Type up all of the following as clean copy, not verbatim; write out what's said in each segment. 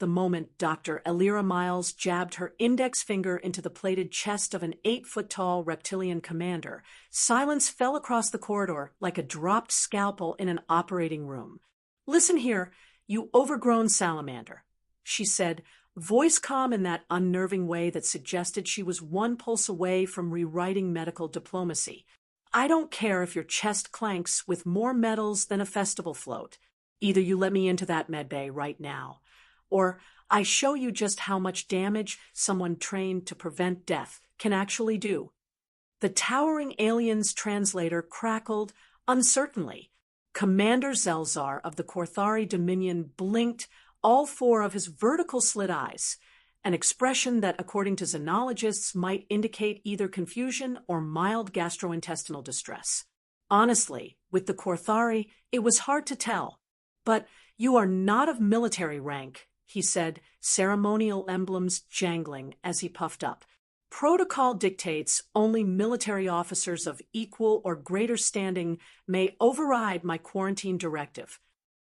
the moment Dr. Elira Miles jabbed her index finger into the plated chest of an 8-foot-tall reptilian commander, silence fell across the corridor like a dropped scalpel in an operating room. "Listen here, you overgrown salamander," she said, voice calm in that unnerving way that suggested she was one pulse away from rewriting medical diplomacy. "I don't care if your chest clanks with more metals than a festival float. Either you let me into that medbay right now, or I show you just how much damage someone trained to prevent death can actually do." The towering alien's translator crackled uncertainly. Commander Zelzar of the Korthari Dominion blinked all four of his vertical slit eyes, an expression that, according to xenologists, might indicate either confusion or mild gastrointestinal distress. Honestly, with the Korthari, it was hard to tell. "But you are not of military rank," he said, ceremonial emblems jangling as he puffed up. "Protocol dictates only military officers of equal or greater standing may override my quarantine directive."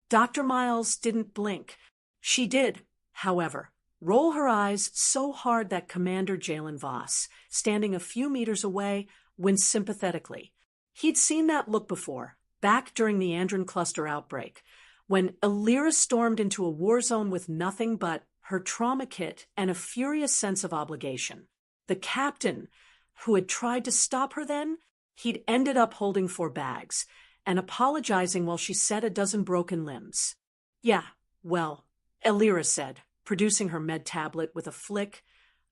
Dr. Miles didn't blink. She did, however, roll her eyes so hard that Commander Jalen Voss, standing a few meters away, winced sympathetically. He'd seen that look before, back during the Andron cluster outbreak, when Elira stormed into a war zone with nothing but her trauma kit and a furious sense of obligation. The captain, who had tried to stop her then, he'd ended up holding 4 bags and apologizing while she set a dozen broken limbs. "Yeah, well," Elira said, producing her med tablet with a flick,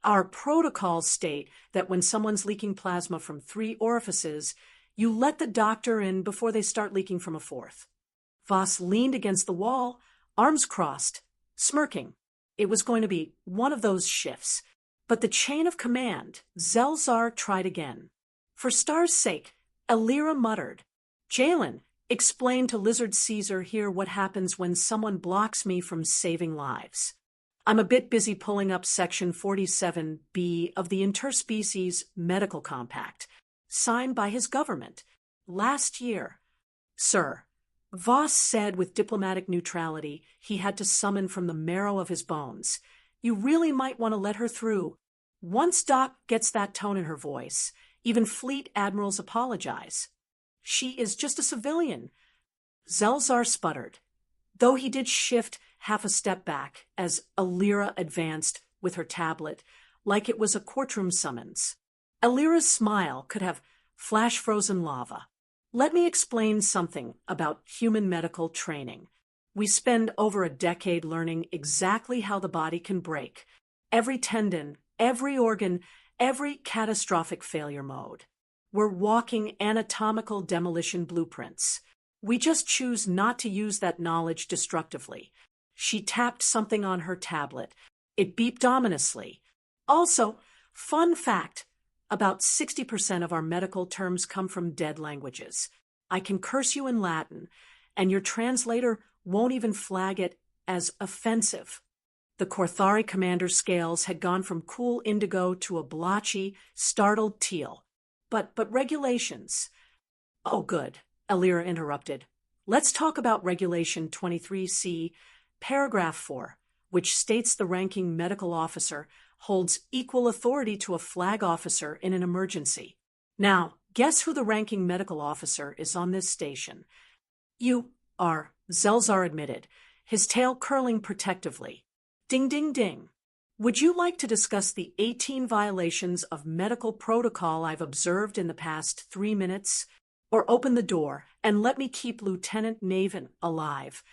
"our protocols state that when someone's leaking plasma from 3 orifices, you let the doctor in before they start leaking from a 4th. Voss leaned against the wall, arms crossed, smirking. It was going to be one of those shifts. But the chain of command, Zelzar tried again. "For Star's sake," Elira muttered. "Jalen, explain to Lizard Caesar here what happens when someone blocks me from saving lives. I'm a bit busy pulling up Section 47B of the Interspecies Medical Compact, signed by his government last year." "Sir," Voss said with diplomatic neutrality he had to summon from the marrow of his bones, "you really might want to let her through. Once Doc gets that tone in her voice, even fleet admirals apologize. She is just a civilian." Zelzar sputtered, though he did shift half a step back as Elira advanced with her tablet, like it was a courtroom summons. Elira's smile could have flash-frozen lava. "Let me explain something about human medical training. We spend over a decade learning exactly how the body can break. Every tendon, every organ, every catastrophic failure mode. We're walking anatomical demolition blueprints. We just choose not to use that knowledge destructively." She tapped something on her tablet. It beeped ominously. "Also, fun fact, about 60% of our medical terms come from dead languages. I can curse you in Latin, and your translator won't even flag it as offensive." The Korthari commander's scales had gone from cool indigo to a blotchy, startled teal. But regulations." "Oh, good," Elira interrupted. "Let's talk about Regulation 23C, Paragraph 4, which states the ranking medical officer holds equal authority to a flag officer in an emergency. Now, guess who the ranking medical officer is on this station?" "You are," Zelzar admitted, his tail curling protectively. "Ding, ding, ding. Would you like to discuss the 18 violations of medical protocol I've observed in the past 3 minutes? Or open the door and let me keep Lieutenant Naven alive?"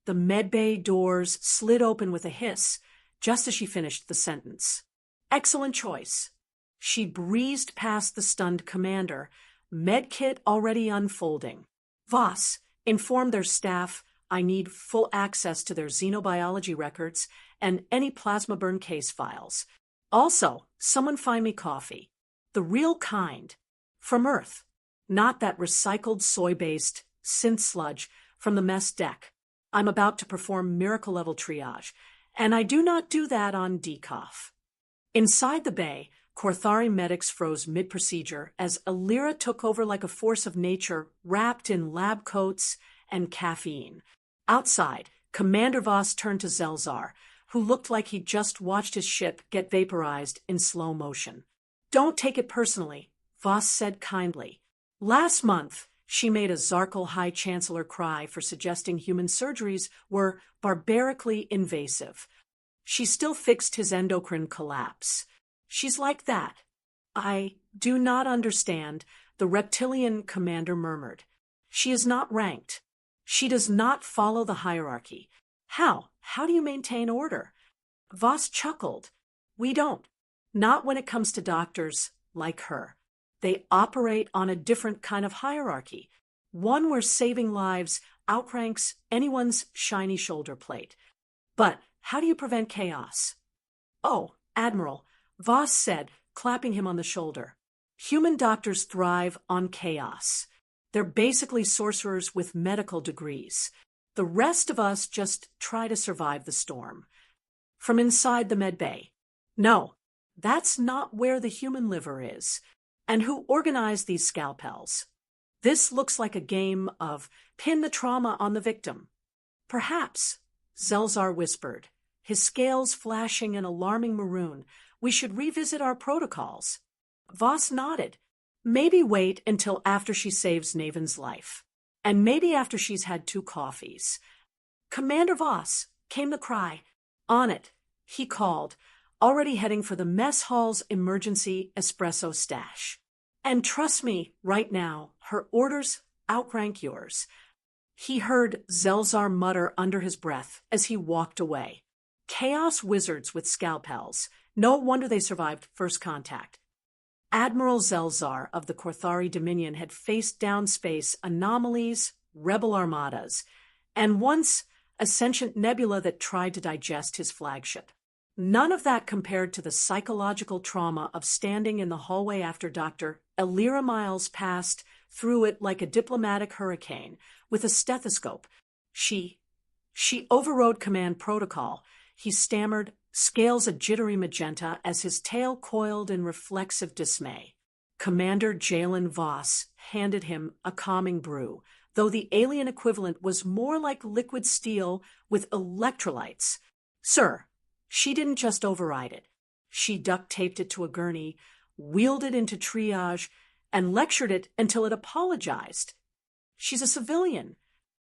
The medbay doors slid open with a hiss, just as she finished the sentence. "Excellent choice." She breezed past the stunned commander, medkit already unfolding. "Voss, inform their staff I need full access to their xenobiology records and any plasma burn case files. Also, someone find me coffee. The real kind. From Earth. Not that recycled soy-based synth sludge from the mess deck. I'm about to perform miracle-level triage, and I do not do that on decaf." Inside the bay, Korthari medics froze mid-procedure as Elira took over like a force of nature wrapped in lab coats and caffeine. Outside, Commander Voss turned to Zelzar, who looked like he'd just watched his ship get vaporized in slow motion. "Don't take it personally," Voss said kindly. "Last month, she made a Zarkal High Chancellor cry for suggesting human surgeries were barbarically invasive. She still fixed his endocrine collapse. She's like that." "I do not understand," the reptilian commander murmured. "She is not ranked. She does not follow the hierarchy. How do you maintain order?" Voss chuckled. "We don't. Not when it comes to doctors like her. They operate on a different kind of hierarchy, one where saving lives outranks anyone's shiny shoulder plate. But how do you prevent chaos?" "Oh, Admiral," Voss said, clapping him on the shoulder. "Human doctors thrive on chaos. They're basically sorcerers with medical degrees. The rest of us just try to survive the storm." From inside the med bay. "No, that's not where the human liver is. And who organized these scalpels? This looks like a game of pin the trauma on the victim." "Perhaps," Zelzar whispered, his scales flashing an alarming maroon, "we should revisit our protocols." Voss nodded. "Maybe wait until after she saves Naven's life. And maybe after she's had 2 coffees. "Commander Voss," came the cry. "On it," he called, already heading for the mess hall's emergency espresso stash. "And trust me, right now, her orders outrank yours." He heard Zelzar mutter under his breath as he walked away. Chaos wizards with scalpels. No wonder they survived first contact. Admiral Zelzar of the Korthari Dominion had faced downspace anomalies, rebel armadas, and once a sentient nebula that tried to digest his flagship. None of that compared to the psychological trauma of standing in the hallway after Dr. Elira Miles passed through it like a diplomatic hurricane, with a stethoscope. She overrode command protocol," he stammered, scales a jittery magenta as his tail coiled in reflexive dismay. Commander Jalen Voss handed him a calming brew, though the alien equivalent was more like liquid steel with electrolytes. "Sir, she didn't just override it. She duct-taped it to a gurney, wheeled it into triage, and lectured it until it apologized. She's a civilian."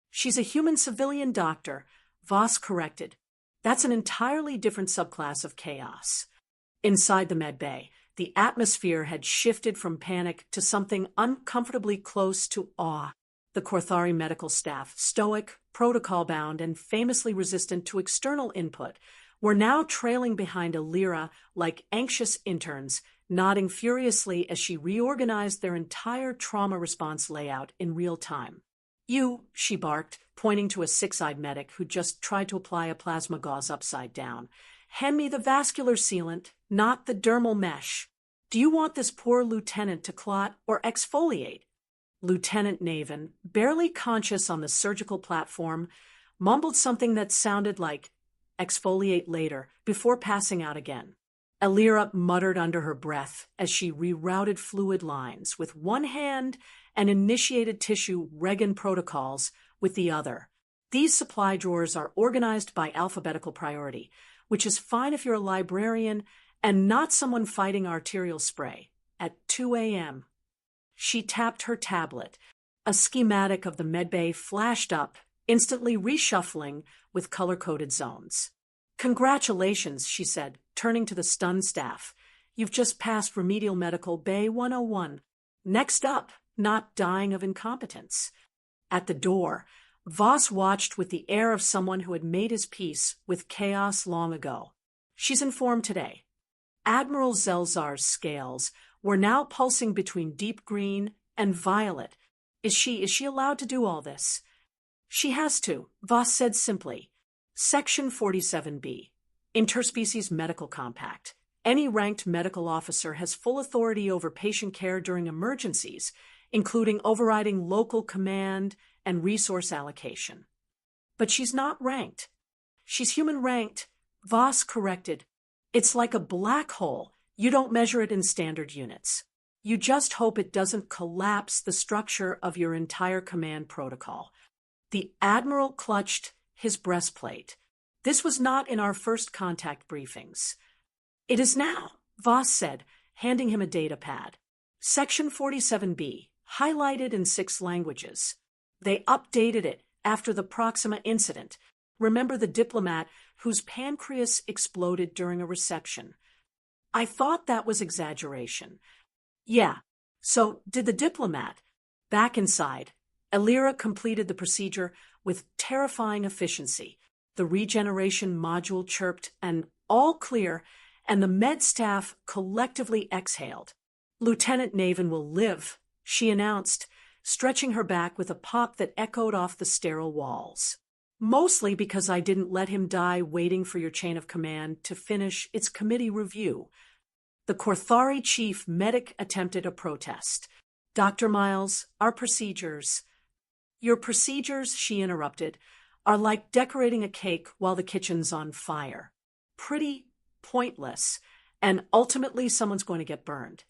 "She's a human civilian doctor," Voss corrected. "That's an entirely different subclass of chaos." Inside the med bay, the atmosphere had shifted from panic to something uncomfortably close to awe. The Korthari medical staff, stoic, protocol-bound, and famously resistant to external input, were now trailing behind Elira like anxious interns, nodding furiously as she reorganized their entire trauma response layout in real time. "You," she barked, pointing to a 6-eyed medic who just tried to apply a plasma gauze upside down. "Hand me the vascular sealant, not the dermal mesh. Do you want this poor lieutenant to clot or exfoliate?" Lieutenant Naven, barely conscious on the surgical platform, mumbled something that sounded like "exfoliate later" before passing out again. Elira muttered under her breath as she rerouted fluid lines with one hand and initiated tissue Regan protocols with the other. These supply drawers are organized by alphabetical priority, which is fine if you're a librarian and not someone fighting arterial spray at 2 a.m. She tapped her tablet. A schematic of the medbay flashed up, instantly reshuffling with color-coded zones. "Congratulations," she said, turning to the stunned staff. "You've just passed Remedial Medical Bay 101. Next up, not dying of incompetence." At the door, Voss watched with the air of someone who had made his peace with chaos long ago. "She's informed today." Admiral Zelzar's scales were now pulsing between deep green and violet. Is she allowed to do all this?" "She has to," Voss said simply. Section 47B, Interspecies Medical Compact. Any ranked medical officer has full authority over patient care during emergencies, including overriding local command and resource allocation. "But she's not ranked." "She's human ranked," Voss corrected. "It's like a black hole. You don't measure it in standard units. You just hope it doesn't collapse the structure of your entire command protocol." The Admiral clutched his breastplate. This was not in our first contact briefings. It is now, Voss said, handing him a data pad. Section 47B, highlighted in 6 languages. They updated it after the Proxima incident. Remember the diplomat whose pancreas exploded during a reception? I thought that was exaggeration. Yeah, so did the diplomat. Back inside, Elira completed the procedure with terrifying efficiency. The regeneration module chirped and all clear, and the med staff collectively exhaled. Lieutenant Naven will live, she announced, stretching her back with a pop that echoed off the sterile walls. Mostly because I didn't let him die waiting for your chain of command to finish its committee review. The Korthari chief medic attempted a protest. Dr. Miles, our procedures. Your procedures, she interrupted, are like decorating a cake while the kitchen's on fire. Pretty pointless, and ultimately someone's going to get burned.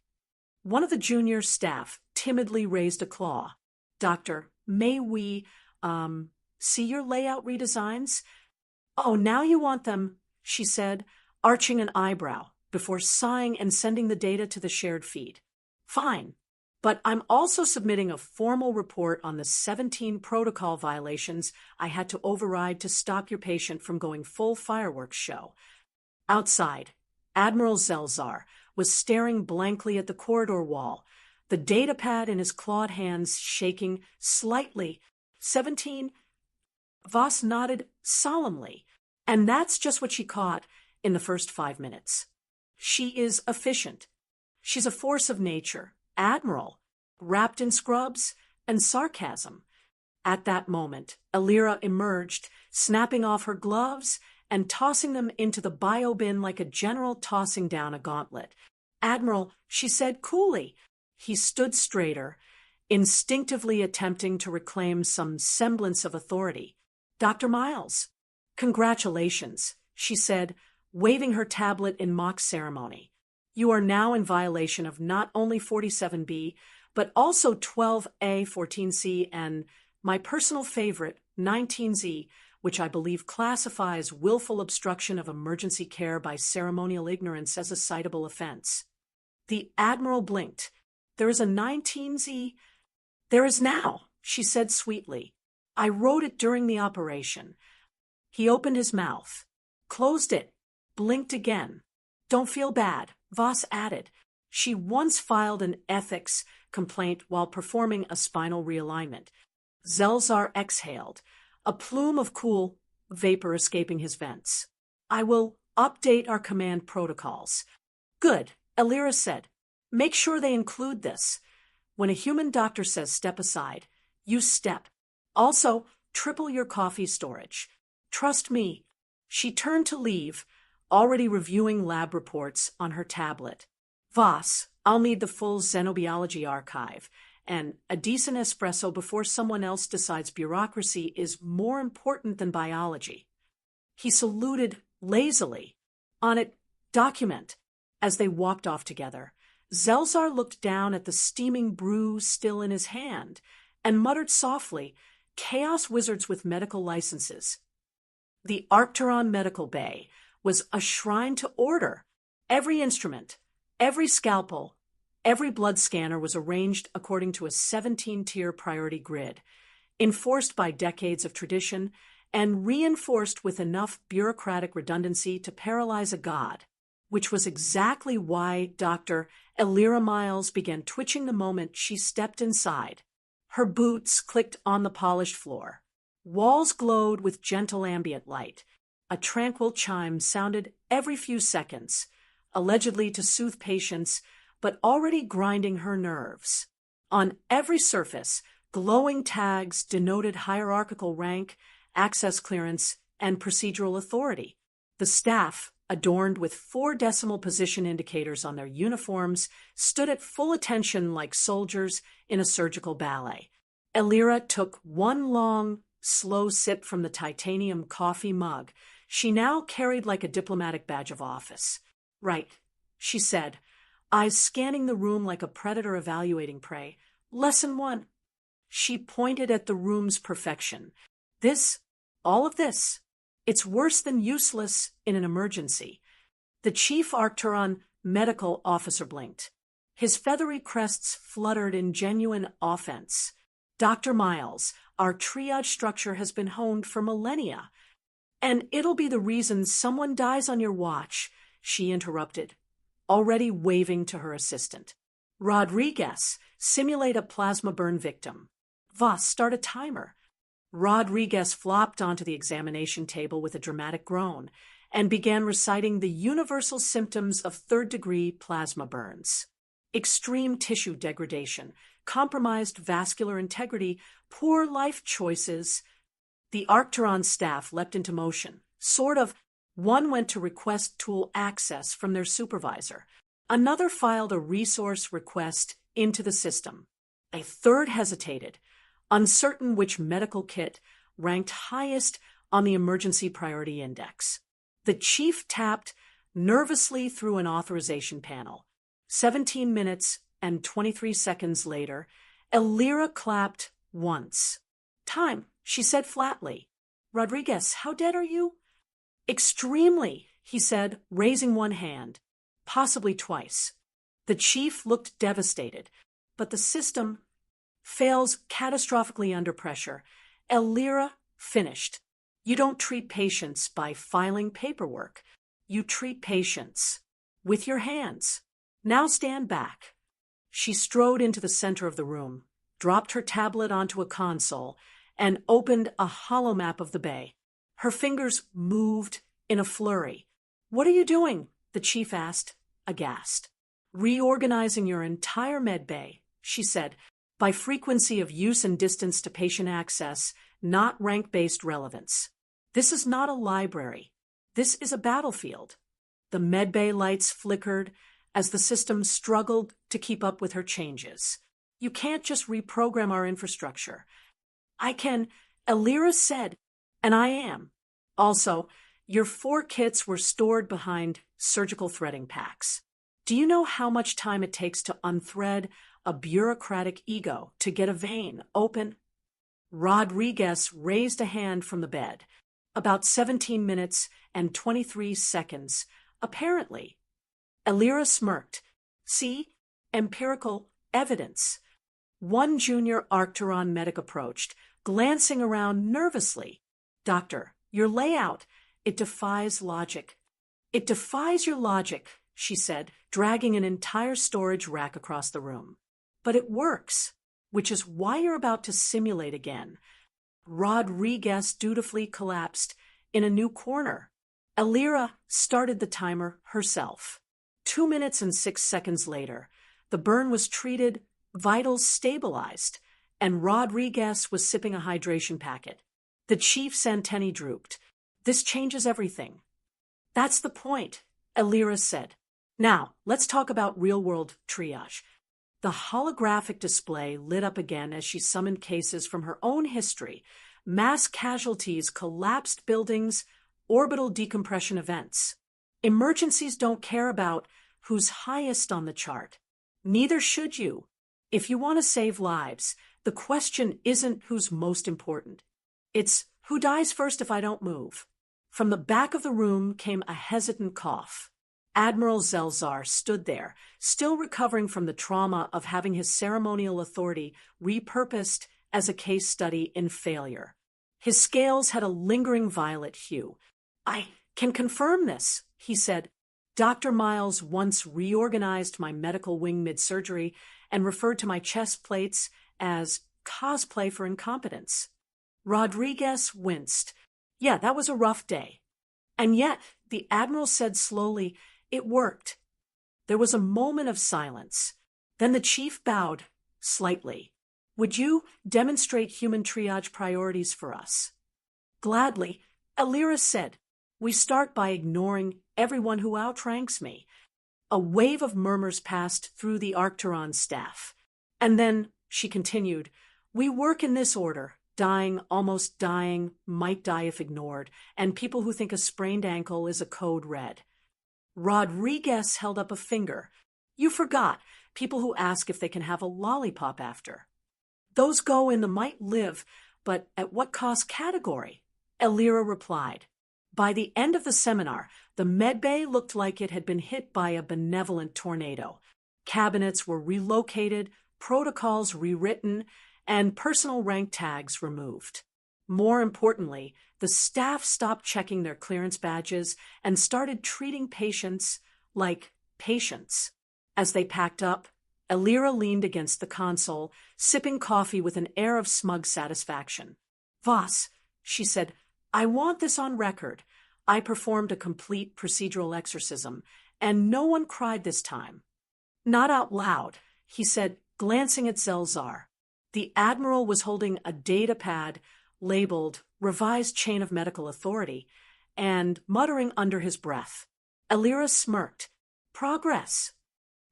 One of the junior staff timidly raised a claw. Doctor, may we, see your layout redesigns? Oh, now you want them, she said, arching an eyebrow before sighing and sending the data to the shared feed. Fine, but I'm also submitting a formal report on the 17 protocol violations I had to override to stop your patient from going full fireworks show. Outside, Admiral Zelzar was staring blankly at the corridor wall, the data pad in his clawed hands shaking slightly. 17? Voss nodded solemnly, and that's just what she caught in the first 5 minutes. She is efficient. She's a force of nature, Admiral, wrapped in scrubs and sarcasm. At that moment, Elira emerged, snapping off her gloves and tossing them into the bio-bin like a general tossing down a gauntlet. Admiral, she said coolly. He stood straighter, instinctively attempting to reclaim some semblance of authority. Dr. Miles, congratulations, she said, waving her tablet in mock ceremony. You are now in violation of not only 47B, but also 12A, 14C, and my personal favorite, 19Z, which I believe classifies willful obstruction of emergency care by ceremonial ignorance as a citable offense. The Admiral blinked. There is a 19Z? There is now, she said sweetly. I wrote it during the operation. He opened his mouth, closed it, blinked again. Don't feel bad, Voss added. She once filed an ethics complaint while performing a spinal realignment. Zelzar exhaled, a plume of cool vapor escaping his vents. I will update our command protocols. Good, Elira said. Make sure they include this. When a human doctor says step aside, you step. Also, triple your coffee storage. Trust me. She turned to leave, already reviewing lab reports on her tablet. Voss, I'll need the full xenobiology archive, and a decent espresso before someone else decides bureaucracy is more important than biology. He saluted lazily. On it, document. As they walked off together, Zelzar looked down at the steaming brew still in his hand and muttered softly, Chaos wizards with medical licenses. The Arcturon Medical Bay was a shrine to order. Every instrument, every scalpel, every blood scanner was arranged according to a 17-tier priority grid, enforced by decades of tradition and reinforced with enough bureaucratic redundancy to paralyze a god, which was exactly why Dr. Elira Miles began twitching the moment she stepped inside. Her boots clicked on the polished floor. Walls glowed with gentle ambient light. A tranquil chime sounded every few seconds, allegedly to soothe patients, but already grinding her nerves. On every surface, glowing tags denoted hierarchical rank, access clearance, and procedural authority. The staff, adorned with 4 decimal position indicators on their uniforms, stood at full attention like soldiers in a surgical ballet. Elira took one long, slow sip from the titanium coffee mug she now carried like a diplomatic badge of office. Right, she said, eyes scanning the room like a predator evaluating prey. Lesson 1. She pointed at the room's perfection. All of this, It's worse than useless in an emergency. The chief Arcturon medical officer blinked. His feathery crests fluttered in genuine offense. Dr. Miles, our triage structure has been honed for millennia. And it'll be the reason someone dies on your watch, she interrupted, already waving to her assistant. Rodriguez, simulate a plasma burn victim. Voss, start a timer. Rodriguez flopped onto the examination table with a dramatic groan and began reciting the universal symptoms of third-degree plasma burns. Extreme tissue degradation, compromised vascular integrity, poor life choices. The Arcturon staff leapt into motion. One went to request tool access from their supervisor. Another filed a resource request into the system. A third hesitated, uncertain which medical kit ranked highest on the emergency priority index. The chief tapped nervously through an authorization panel. 17 minutes and 23 seconds later, Elira clapped once. Time, she said flatly. Rodriguez, how dead are you? Extremely, he said, raising one hand. Possibly twice. The chief looked devastated, but the system fails catastrophically under pressure. Elira finished. You don't treat patients by filing paperwork. You treat patients with your hands. Now stand back. She strode into the center of the room, dropped her tablet onto a console, and opened a hollow map of the bay. Her fingers moved in a flurry. What are you doing? The chief asked, aghast. Reorganizing your entire med bay, she said, by frequency of use and distance to patient access, not rank-based relevance. This is not a library. This is a battlefield. The med bay lights flickered as the system struggled to keep up with her changes. You can't just reprogram our infrastructure. I can, Elira said, and I am. Also, your 4 kits were stored behind surgical threading packs. Do you know how much time it takes to unthread a bureaucratic ego to get a vein open? Rodriguez raised a hand from the bed. About 17 minutes and 23 seconds, apparently. Elira smirked. See? Empirical evidence. One junior Arcturon medic approached, glancing around nervously. Doctor, your layout, it defies logic. It defies your logic, she said, dragging an entire storage rack across the room. But it works, which is why you're about to simulate again. Rodriguez dutifully collapsed in a new corner. Elira started the timer herself. 2 minutes and 6 seconds later, the burn was treated, vitals stabilized, and Rodriguez was sipping a hydration packet. The chief's antennae drooped. This changes everything. That's the point, Elira said. Now, let's talk about real-world triage. The holographic display lit up again as she summoned cases from her own history. Mass casualties, collapsed buildings, orbital decompression events. Emergencies don't care about who's highest on the chart. Neither should you. If you want to save lives, the question isn't who's most important. It's who dies first if I don't move. From the back of the room came a hesitant cough. Admiral Zelzar stood there, still recovering from the trauma of having his ceremonial authority repurposed as a case study in failure. His scales had a lingering violet hue. I can confirm this, he said. Dr. Miles once reorganized my medical wing mid-surgery and referred to my chest plates as cosplay for incompetence. Rodriguez winced. Yeah, that was a rough day. And yet, the Admiral said slowly, it worked. There was a moment of silence. Then the chief bowed slightly. Would you demonstrate human triage priorities for us? Gladly, Elira said. We start by ignoring everyone who outranks me. A wave of murmurs passed through the Arcturon staff. And then, she continued, we work in this order. Dying, almost dying, might die if ignored, and people who think a sprained ankle is a code red. Rodriguez held up a finger. You forgot, people who ask if they can have a lollipop after. Those go in the might live, but at what cost category? Elira replied. By the end of the seminar, the medbay looked like it had been hit by a benevolent tornado. Cabinets were relocated, protocols rewritten, and personal rank tags removed. More importantly, the staff stopped checking their clearance badges and started treating patients like patients. As they packed up, Elira leaned against the console, sipping coffee with an air of smug satisfaction. "Voss," she said, "I want this on record. I performed a complete procedural exorcism, and no one cried this time." "Not out loud," he said, glancing at Zelzar. The Admiral was holding a data pad labeled Revised Chain of Medical Authority and muttering under his breath. Elira smirked. "Progress."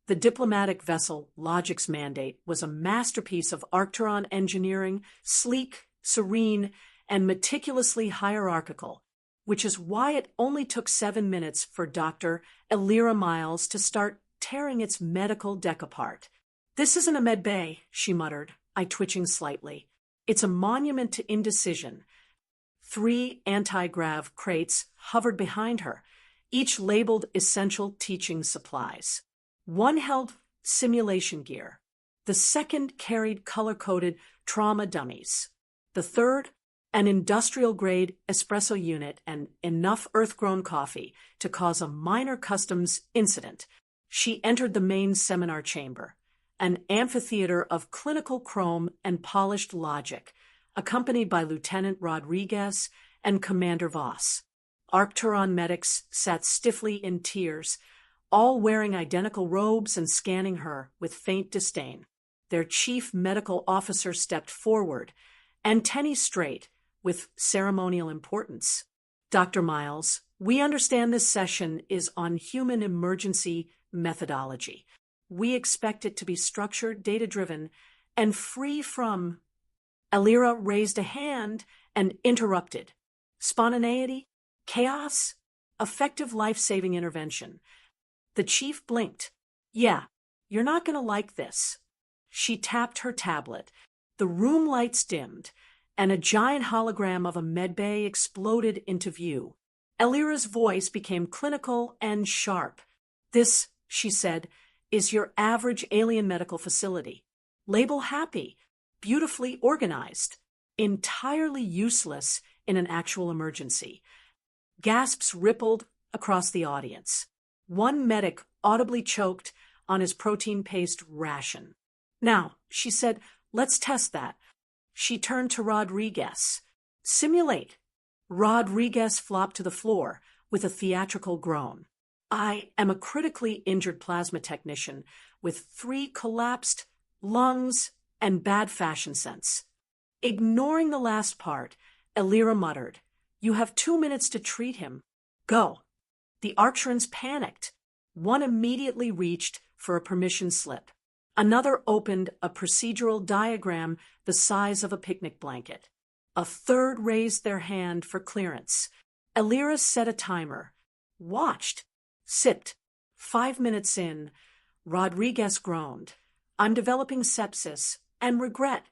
The diplomatic vessel Logic's Mandate was a masterpiece of Arcturon engineering, sleek, serene, and meticulously hierarchical, which is why it only took 7 minutes for Dr. Elira Miles to start tearing its medical deck apart. "This isn't a med bay," she muttered, eye twitching slightly. "It's a monument to indecision." 3 anti-grav crates hovered behind her, each labeled essential teaching supplies. One held simulation gear. The second carried color-coded trauma dummies. The third, an industrial-grade espresso unit and enough earth-grown coffee to cause a minor customs incident. She entered the main seminar chamber, an amphitheater of clinical chrome and polished logic, accompanied by Lieutenant Rodriguez and Commander Voss. Arcturon medics sat stiffly in tiers, all wearing identical robes and scanning her with faint disdain. Their chief medical officer stepped forward, antennae straight, with ceremonial importance. "Dr. Miles, we understand this session is on human emergency methodology. We expect it to be structured, data-driven, and free from—" Elira raised a hand and interrupted. "Spontaneity? Chaos? Effective life-saving intervention." The chief blinked. "Yeah, you're not going to like this." She tapped her tablet. The room lights dimmed, and a giant hologram of a medbay exploded into view. Elira's voice became clinical and sharp. "This," she said, "is your average alien medical facility. Label happy, beautifully organized, entirely useless in an actual emergency." Gasps rippled across the audience. One medic audibly choked on his protein-paste ration. "Now," she said, "let's test that." She turned to Rodriguez. "Simulate." Rodriguez flopped to the floor with a theatrical groan. "I am a critically injured plasma technician with 3 collapsed lungs and bad fashion sense." Ignoring the last part, Elira muttered, "You have 2 minutes to treat him. Go." The Arcturans panicked. One immediately reached for a permission slip. Another opened a procedural diagram the size of a picnic blanket. A third raised their hand for clearance. Elira set a timer, watched, sipped. 5 minutes in, Rodriguez groaned. "I'm developing sepsis and regret."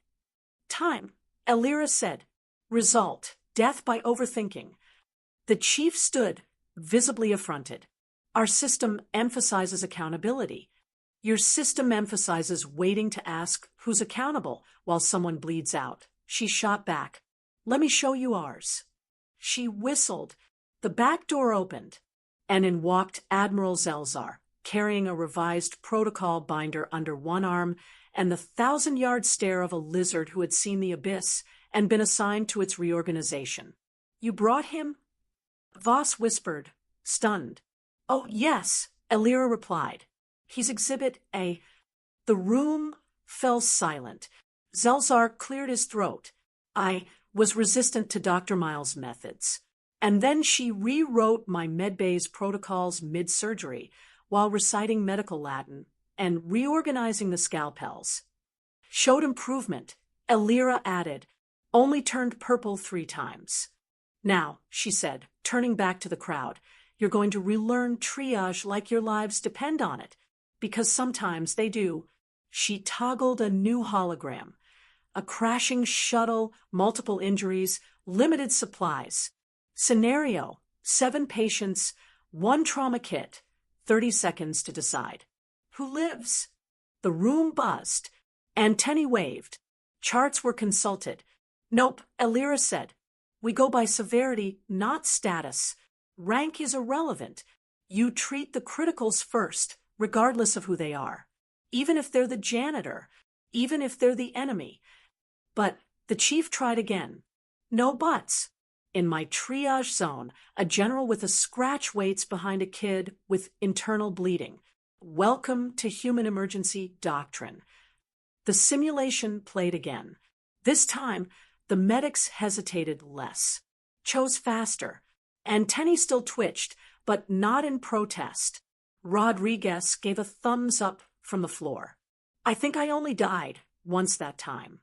"Time," Elira said. "Result, death by overthinking." The chief stood, visibly affronted. "Our system emphasizes accountability. Your system emphasizes waiting to ask who's accountable while someone bleeds out." She shot back. "Let me show you ours." She whistled. The back door opened, and in walked Admiral Zelzar, carrying a revised protocol binder under one arm and the 1,000-yard stare of a lizard who had seen the abyss and been assigned to its reorganization. "You brought him?" Voss whispered, stunned. "Oh, yes," Elira replied. "He's Exhibit A." The room fell silent. Zelzar cleared his throat. "I was resistant to Dr. Miles' methods. And then she rewrote my medbay's protocols mid-surgery while reciting medical Latin and reorganizing the scalpels. Showed improvement," Elira added, "only turned purple 3 times. Now," she said, turning back to the crowd, "you're going to relearn triage like your lives depend on it, because sometimes they do." She toggled a new hologram. A crashing shuttle, multiple injuries, limited supplies. Scenario, 7 patients, 1 trauma kit, 30 seconds to decide. Who lives? The room buzzed. Antennae waved. Charts were consulted. Nope, Elira said. We go by severity, not status. Rank is irrelevant. You treat the criticals first, regardless of who they are. Even if they're the janitor, even if they're the enemy. But the chief tried again. No buts. In my triage zone, a general with a scratch waits behind a kid with internal bleeding. Welcome to human emergency doctrine. The simulation played again. This time, the medics hesitated less, chose faster. Antennae still twitched, but not in protest. Rodriguez gave a thumbs up from the floor. I think I only died once that time.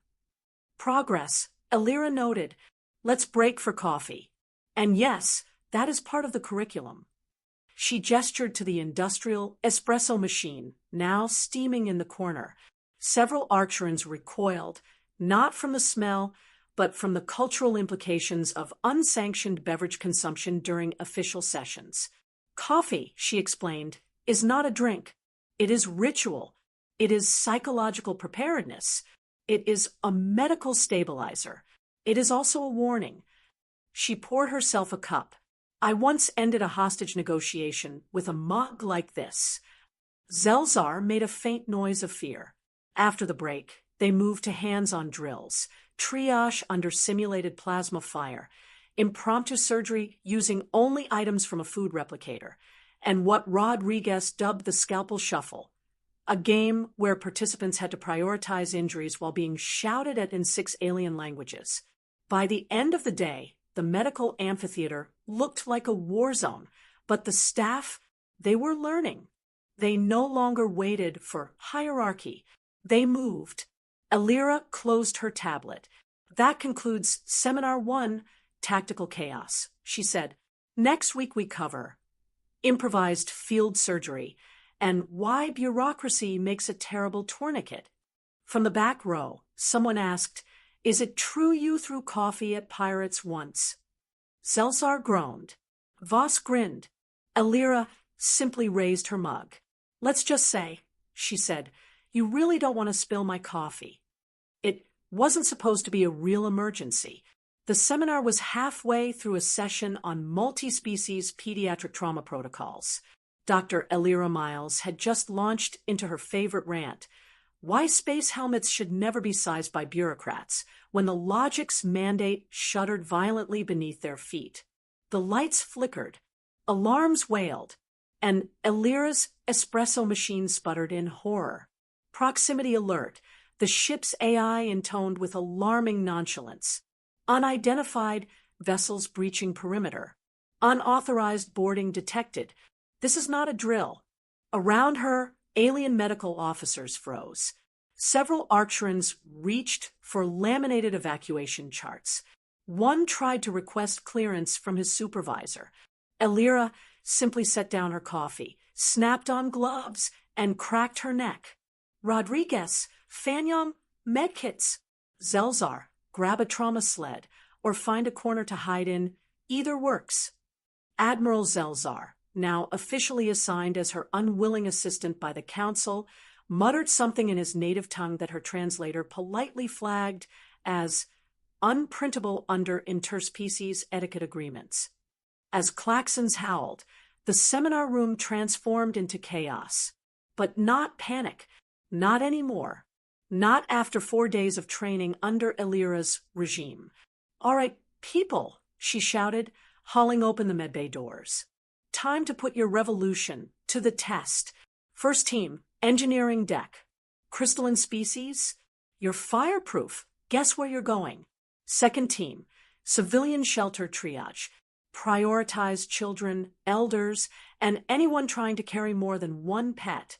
Progress, Elira noted. Let's break for coffee. And yes, that is part of the curriculum. She gestured to the industrial espresso machine, now steaming in the corner. Several Arcturans recoiled, not from the smell, but from the cultural implications of unsanctioned beverage consumption during official sessions. Coffee, she explained, is not a drink. It is ritual. It is psychological preparedness. It is a medical stabilizer. It is also a warning. She poured herself a cup. I once ended a hostage negotiation with a mug like this. Zelzar made a faint noise of fear. After the break, they moved to hands-on drills, triage under simulated plasma fire, impromptu surgery using only items from a food replicator, and what Rodriguez dubbed the scalpel shuffle, a game where participants had to prioritize injuries while being shouted at in 6 alien languages. By the end of the day, the medical amphitheater looked like a war zone, but the staff, they were learning. They no longer waited for hierarchy. They moved. Elira closed her tablet. That concludes Seminar 1, Tactical Chaos, she said. Next week we cover improvised field surgery and why bureaucracy makes a terrible tourniquet. From the back row, someone asked, is it true you threw coffee at pirates once? Zelzar groaned. Voss grinned. Elira simply raised her mug. Let's just say, she said, you really don't want to spill my coffee. It wasn't supposed to be a real emergency. The seminar was halfway through a session on multi-species pediatric trauma protocols. Dr. Elira Miles had just launched into her favorite rant. Why space helmets should never be sized by bureaucrats, when the logic's mandate shuddered violently beneath their feet. The lights flickered, alarms wailed, and Elira's espresso machine sputtered in horror. Proximity alert, the ship's AI intoned with alarming nonchalance. Unidentified vessels breaching perimeter. Unauthorized boarding detected. This is not a drill. Around her, alien medical officers froze. Several Arcturans reached for laminated evacuation charts. One tried to request clearance from his supervisor. Elira simply set down her coffee, snapped on gloves, and cracked her neck. Rodriguez, Fanyom, medkits. Zelzar, grab a trauma sled, or find a corner to hide in. Either works. Admiral Zelzar, now officially assigned as her unwilling assistant by the council, muttered something in his native tongue that her translator politely flagged as unprintable under interspecies etiquette agreements. As klaxons howled, the seminar room transformed into chaos. But not panic. Not anymore. Not after 4 days of training under Elira's regime. All right, people, she shouted, hauling open the medbay doors. Time to put your revolution to the test. First team, engineering deck. Crystalline species? You're fireproof. Guess where you're going. Second team, civilian shelter triage. Prioritize children, elders, and anyone trying to carry more than one pet.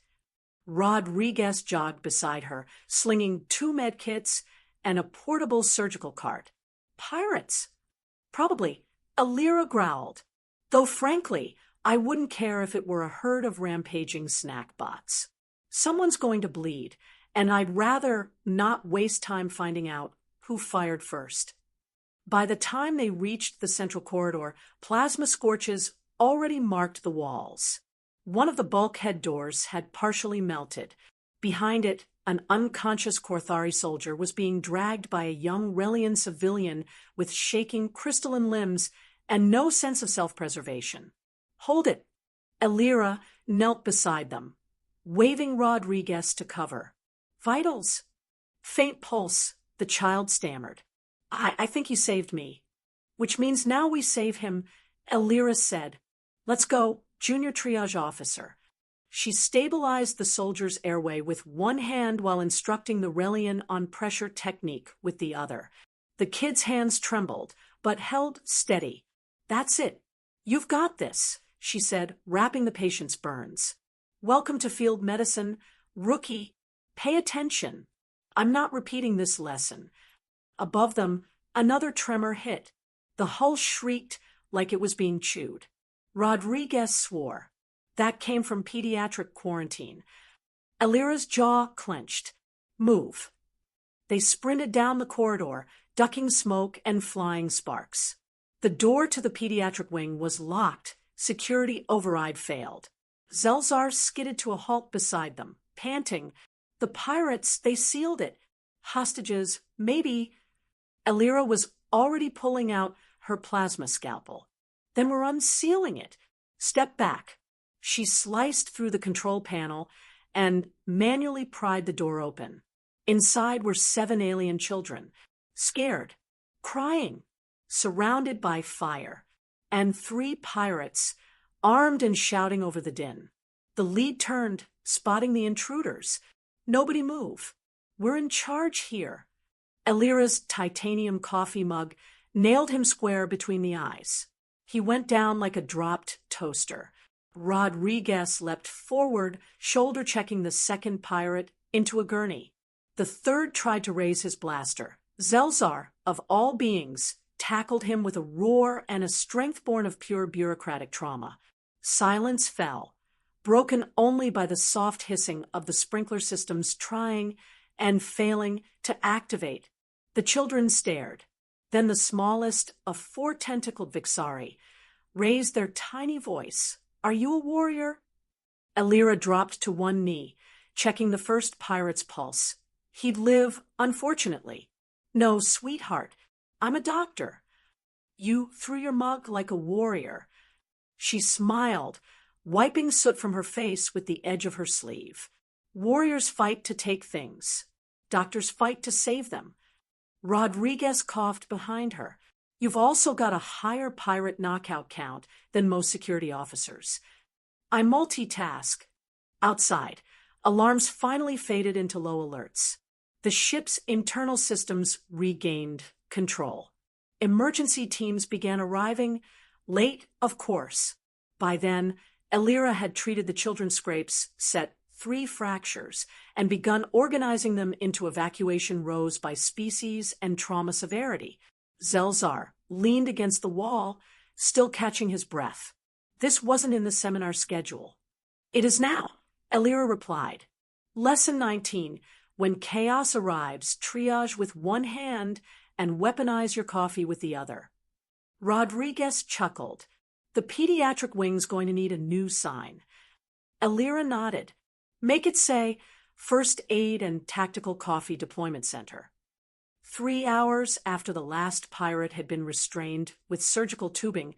Rodriguez jogged beside her, slinging 2 med kits and a portable surgical cart. Pirates? Probably. Elira growled. Though frankly, I wouldn't care if it were a herd of rampaging snack bots. Someone's going to bleed, and I'd rather not waste time finding out who fired first. By the time they reached the central corridor, plasma scorches already marked the walls. One of the bulkhead doors had partially melted. Behind it, an unconscious Korthari soldier was being dragged by a young Relian civilian with shaking crystalline limbs and no sense of self-preservation. "Hold it!" Elira knelt beside them, waving Rodriguez to cover. "Vitals." "Faint pulse," the child stammered. I think he saved me." "Which means now we save him," Elira said. "Let's go, junior triage officer." She stabilized the soldier's airway with one hand while instructing the Relian on pressure technique with the other. The kid's hands trembled, but held steady. "That's it. You've got this," she said, wrapping the patient's burns. "Welcome to field medicine. Rookie, pay attention. I'm not repeating this lesson." Above them, another tremor hit. The hull shrieked like it was being chewed. Rodriguez swore. That came from pediatric quarantine. Elira's jaw clenched. "Move." They sprinted down the corridor, ducking smoke and flying sparks. The door to the pediatric wing was locked. Security override failed. Zelzar skidded to a halt beside them, panting. "The pirates, they sealed it. Hostages, maybe." Elira was already pulling out her plasma scalpel. "Then we're unsealing it. Step back." She sliced through the control panel and manually pried the door open. Inside were 7 alien children, scared, crying, surrounded by fire, and 3 pirates, armed and shouting over the din. The lead turned, spotting the intruders. "Nobody move. We're in charge here." Elira's titanium coffee mug nailed him square between the eyes. He went down like a dropped toaster. Rodriguez leapt forward, shoulder-checking the second pirate into a gurney. The third tried to raise his blaster. Zelzar, of all beings, tackled him with a roar and a strength born of pure bureaucratic trauma. Silence fell, broken only by the soft hissing of the sprinkler systems trying and failing to activate. The children stared. Then the smallest of 4 tentacled Vixari raised their tiny voice. "Are you a warrior?" Elira dropped to one knee, checking the first pirate's pulse. He'd live, unfortunately. "No, sweetheart, I'm a doctor." "You threw your mug like a warrior." She smiled, wiping soot from her face with the edge of her sleeve. "Warriors fight to take things. Doctors fight to save them." Rodriguez coughed behind her. "You've also got a higher pirate knockout count than most security officers." "I multitask." Outside, alarms finally faded into low alerts. The ship's internal systems regained control. Emergency teams began arriving, late, of course. By then, Elira had treated the children's scrapes, set 3 fractures, and begun organizing them into evacuation rows by species and trauma severity. Zelzar leaned against the wall, still catching his breath. This wasn't in the seminar schedule. "It is now," Elira replied. Lesson 19. When chaos arrives, triage with one hand and weaponize your coffee with the other. Rodriguez chuckled. "The pediatric wing's going to need a new sign." Elira nodded. "Make it say, First Aid and Tactical Coffee Deployment Center." 3 hours after the last pirate had been restrained with surgical tubing,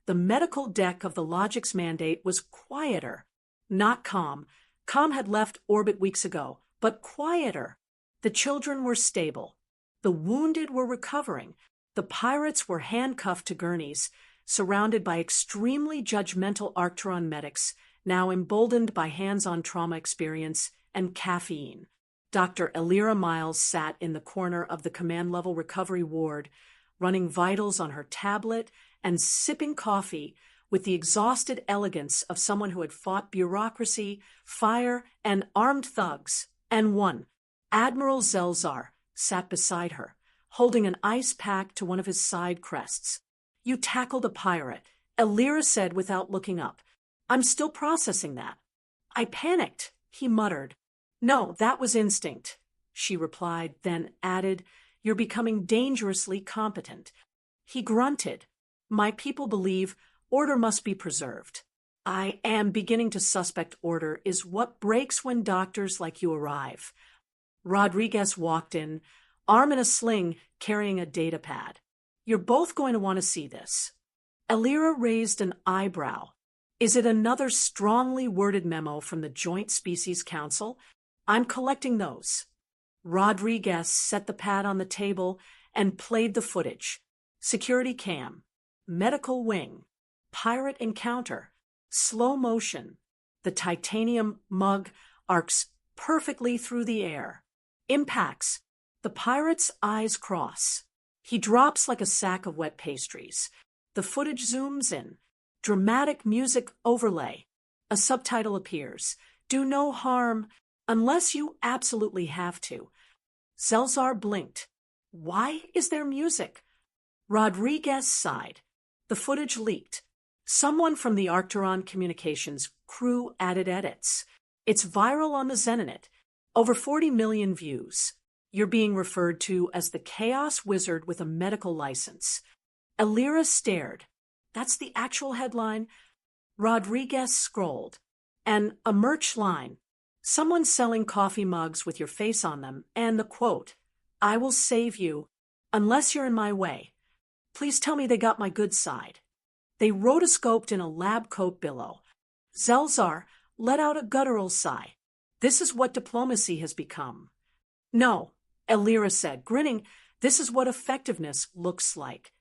the medical deck of the Logic's Mandate was quieter. Not calm. Calm had left orbit weeks ago, but quieter. The children were stable. The wounded were recovering. The pirates were handcuffed to gurneys, surrounded by extremely judgmental Arctron medics, now emboldened by hands-on trauma experience and caffeine. Dr. Elira Miles sat in the corner of the command-level recovery ward, running vitals on her tablet and sipping coffee with the exhausted elegance of someone who had fought bureaucracy, fire, and armed thugs, and won. Admiral Zelzar sat beside her, holding an ice pack to one of his side crests. "You tackled a pirate," Elira said without looking up. "I'm still processing that." "I panicked," he muttered. "No, that was instinct," she replied, then added, "You're becoming dangerously competent." He grunted. My people believe order must be preserved. I am beginning to suspect order is what breaks when doctors like you arrive. Rodriguez walked in, arm in a sling, carrying a data pad. You're both going to want to see this. Elira raised an eyebrow. Is it another strongly worded memo from the Joint Species Council? I'm collecting those. Rodriguez set the pad on the table and played the footage. Security cam, medical wing, pirate encounter, slow motion. The titanium mug arcs perfectly through the air. Impacts. The pirate's eyes cross. He drops like a sack of wet pastries. The footage zooms in. Dramatic music overlay. A subtitle appears. Do no harm unless you absolutely have to. Zelzar blinked. Why is there music? Rodriguez sighed. The footage leaked. Someone from the Arcturon Communications crew added edits. It's viral on the Xenonet. Over 40 million views. You're being referred to as the Chaos Wizard with a medical license. Elira stared. That's the actual headline. Rodriguez scrolled. And a merch line. Someone selling coffee mugs with your face on them, and the quote, I will save you, unless you're in my way. Please tell me they got my good side. They rotoscoped in a lab coat billow. Zelzar let out a guttural sigh. This is what diplomacy has become. No, Elira said, grinning, this is what effectiveness looks like.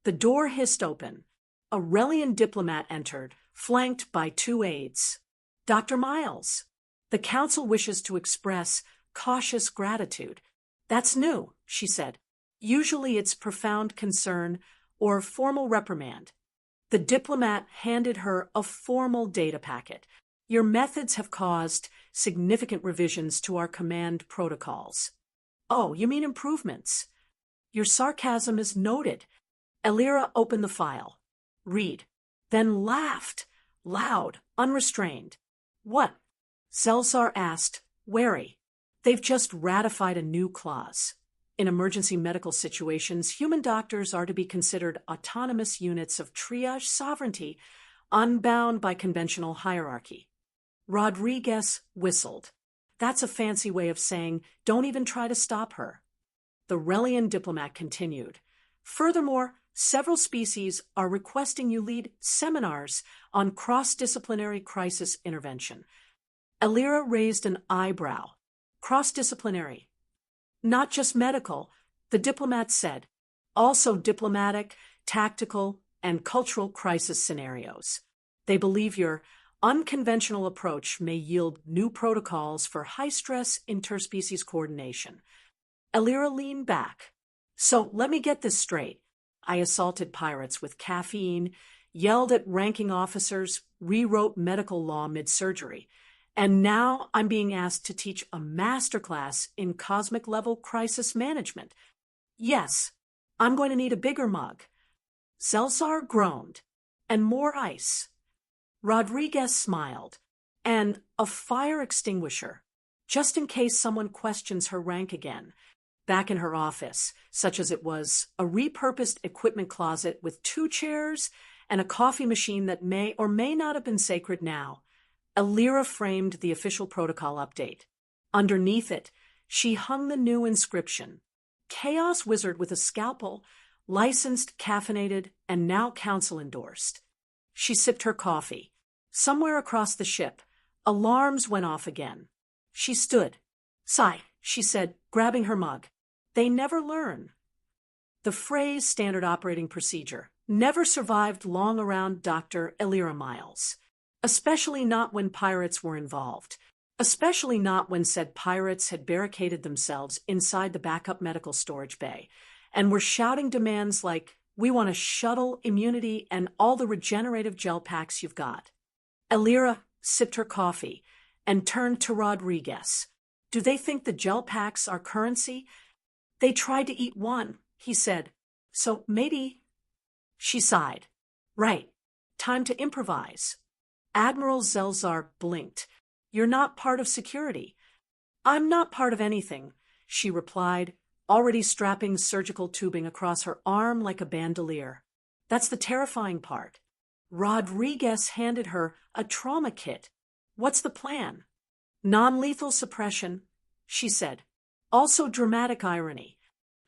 The door hissed open. A Relian diplomat entered, flanked by 2 aides. Dr. Miles. The council wishes to express cautious gratitude. That's new, she said. Usually it's profound concern or formal reprimand. The diplomat handed her a formal data packet. Your methods have caused significant revisions to our command protocols. Oh, you mean improvements? Your sarcasm is noted. Elira opened the file. Read. Then laughed. Loud, unrestrained. What? Zelzar asked, wary. They've just ratified a new clause. In emergency medical situations, human doctors are to be considered autonomous units of triage sovereignty, unbound by conventional hierarchy. Rodriguez whistled. That's a fancy way of saying, don't even try to stop her. The Relian diplomat continued. Furthermore, several species are requesting you lead seminars on cross-disciplinary crisis intervention. Elira raised an eyebrow. Cross-disciplinary. Not just medical, the diplomat said. Also diplomatic, tactical, and cultural crisis scenarios. They believe your unconventional approach may yield new protocols for high-stress interspecies coordination. Elira leaned back. So let me get this straight. I assaulted pirates with caffeine, yelled at ranking officers, rewrote medical law mid-surgery. And now I'm being asked to teach a masterclass in cosmic-level crisis management. Yes, I'm going to need a bigger mug. Zelzar groaned. And more ice. Rodriguez smiled. And a fire extinguisher, just in case someone questions her rank again. Back in her office, such as it was, a repurposed equipment closet with 2 chairs and a coffee machine that may or may not have been sacred now. Elira framed the official protocol update. Underneath it, she hung the new inscription. Chaos Wizard with a scalpel, licensed, caffeinated, and now council-endorsed. She sipped her coffee. Somewhere across the ship, alarms went off again. She stood. Sigh, she said, grabbing her mug. They never learn. The phrase standard operating procedure never survived long around Dr. Elira Miles. Especially not when pirates were involved. Especially not when said pirates had barricaded themselves inside the backup medical storage bay and were shouting demands like, we want a shuttle, immunity, and all the regenerative gel packs you've got. Elira sipped her coffee and turned to Rodriguez. Do they think the gel packs are currency? They tried to eat one, he said. So maybe... She sighed. Right. Time to improvise. Admiral Zelzar blinked. You're not part of security. I'm not part of anything, she replied, already strapping surgical tubing across her arm like a bandolier. That's the terrifying part. Rodriguez handed her a trauma kit. What's the plan? Non-lethal suppression, she said. Also dramatic irony.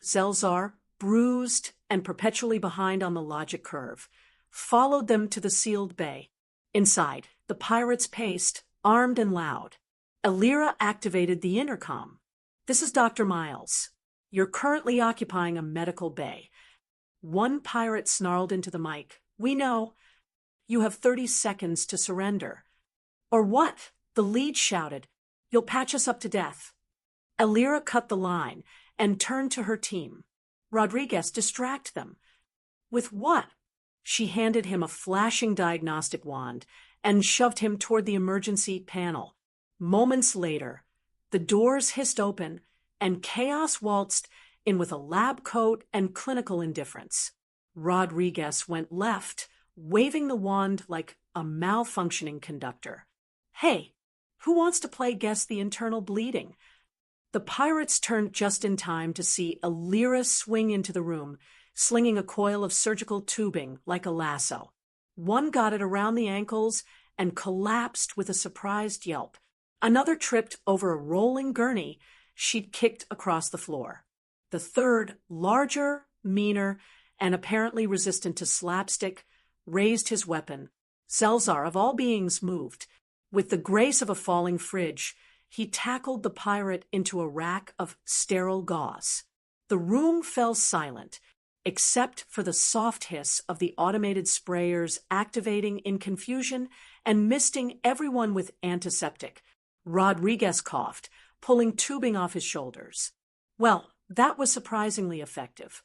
Zelzar, bruised and perpetually behind on the logic curve, followed them to the sealed bay. Inside, the pirates paced, armed and loud. Elira activated the intercom. This is Dr. Miles. You're currently occupying a medical bay. One pirate snarled into the mic. We know. You have 30 seconds to surrender. Or what? The lead shouted. You'll patch us up to death. Elira cut the line and turned to her team. Rodriguez, distract them. With what? She handed him a flashing diagnostic wand and shoved him toward the emergency panel. Moments later, the doors hissed open and chaos waltzed in with a lab coat and clinical indifference. Rodriguez went left, waving the wand like a malfunctioning conductor. Hey, who wants to play guess the internal bleeding? The pirates turned just in time to see Elira swing into the room, slinging a coil of surgical tubing like a lasso. One got it around the ankles and collapsed with a surprised yelp. Another tripped over a rolling gurney she'd kicked across the floor. The third, larger, meaner, and apparently resistant to slapstick, raised his weapon. Zelzar, of all beings, moved. With the grace of a falling fridge, he tackled the pirate into a rack of sterile gauze. The room fell silent, except for the soft hiss of the automated sprayers activating in confusion and misting everyone with antiseptic. Rodriguez coughed, pulling tubing off his shoulders. Well, that was surprisingly effective.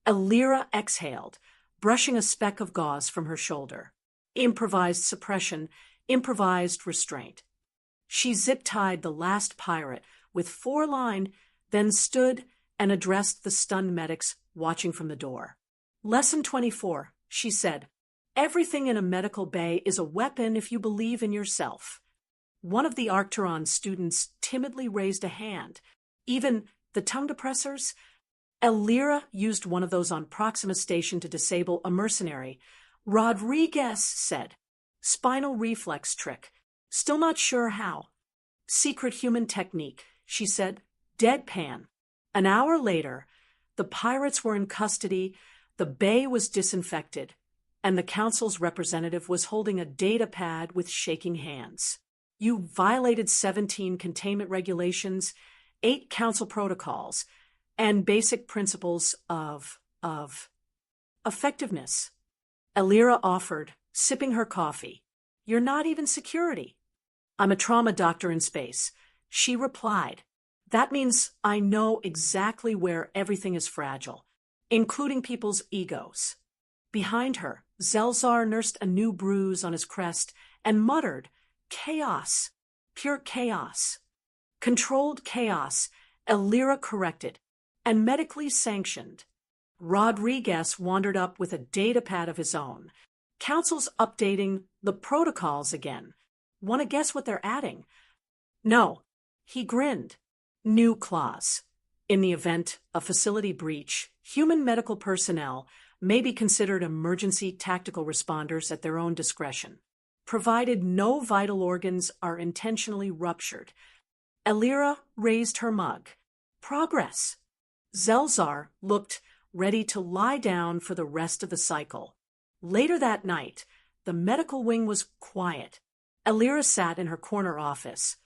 Elira exhaled, brushing a speck of gauze from her shoulder. Improvised suppression, improvised restraint. She zip-tied the last pirate with 4-line, then stood and addressed the stunned medics watching from the door. Lesson 24, she said. Everything in a medical bay is a weapon if you believe in yourself. One of the Arcturon students timidly raised a hand. Even the tongue depressors? Elira used one of those on Proxima Station to disable a mercenary. Rodriguez said. Spinal reflex trick. Still not sure how. Secret human technique, she said. Deadpan. An hour later, the pirates were in custody, the bay was disinfected, and the council's representative was holding a data pad with shaking hands. You violated 17 containment regulations, 8 council protocols, and basic principles of effectiveness. Elira offered, sipping her coffee. You're not even security. I'm a trauma doctor in space. She replied. That means I know exactly where everything is fragile, including people's egos. Behind her, Zelzar nursed a new bruise on his crest and muttered, Chaos. Pure chaos. Controlled chaos, Elira corrected, and medically sanctioned. Rodriguez wandered up with a datapad of his own. Council's updating the protocols again. Want to guess what they're adding? No. He grinned. New clause. In the event of facility breach, human medical personnel may be considered emergency tactical responders at their own discretion, provided no vital organs are intentionally ruptured. Elira raised her mug. Progress. Zelzar looked ready to lie down for the rest of the cycle. Later that night, the medical wing was quiet. Elira sat in her corner office,